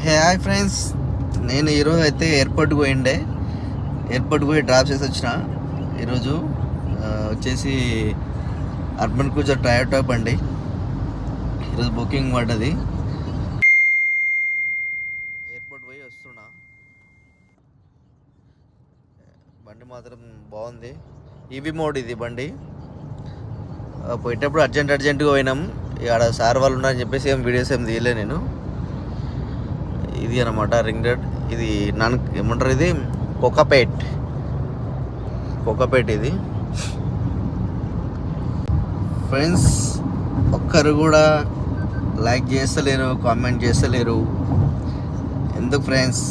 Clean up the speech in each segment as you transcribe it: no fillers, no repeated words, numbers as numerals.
Hi friends, నేను ఈరోజు అయితే ఎయిర్పోర్ట్కి పోయి డ్రాప్ చేసి వచ్చిన. ఈరోజు వచ్చేసి అర్బన్ క్రూజర్ టయోటా బండి ఈరోజు బుకింగ్ పడ్డది. ఎయిర్పోర్ట్ పోయి వస్తున్నా. బండి మాత్రం బాగుంది, ఈవీ మోడ్ ఇది బండి. పోయేటప్పుడు అర్జెంటుగా పోయినాం. ఇక్కడ సార్ వాళ్ళు ఉన్నారని చెప్పేసి ఏం వీడియోస్ ఏం తీయలే నేను. ఇది అనమాట రింగ్ రోడ్. ఇది ఏమంటారు, ఇది కోకాపేట్ ఇది. ఫ్రెండ్స్, ఒక్కరు కూడా లైక్ చేస్తలేరు, కామెంట్ చేస్తలేరు. ఎందుకు ఫ్రెండ్స్?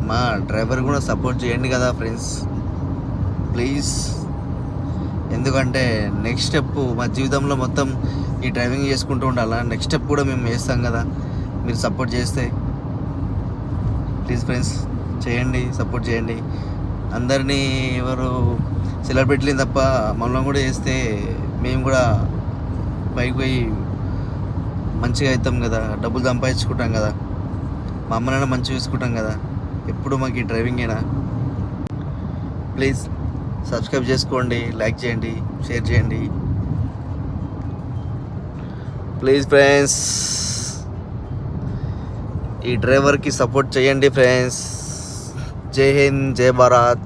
మా డ్రైవర్ కూడా సపోర్ట్ చేయండి కదా ఫ్రెండ్స్, ప్లీజ్. ఎందుకంటే నెక్స్ట్ స్టెప్ మా జీవితంలో మొత్తం ఈ డ్రైవింగ్ చేసుకుంటూ ఉండాలా. నెక్స్ట్ స్టెప్ కూడా మేము వేస్తాం కదా, మీరు సపోర్ట్ చేస్తే. ప్లీజ్ ఫ్రెండ్స్, చేయండి, సపోర్ట్ చేయండి. అందరినీ ఎవరు సెలబ్రిటీలు తప్ప మనం కూడా చేస్తే మేము కూడా పైకి పోయి మంచిగా అవుతాం కదా, డబ్బులు సంపాదించుకుంటాం కదా, మా అమ్మనైనా మంచిగా చూసుకుంటాం కదా. ఎప్పుడు మాకు ఈ డ్రైవింగేనా? ప్లీజ్ సబ్స్క్రైబ్ చేసుకోండి, లైక్ చేయండి, షేర్ చేయండి. ప్లీజ్ ఫ్రెండ్స్, ఈ డ్రైవర్కి సపోర్ట్ చేయండి ఫ్రెండ్స్. జై హింద్, జై భారత్.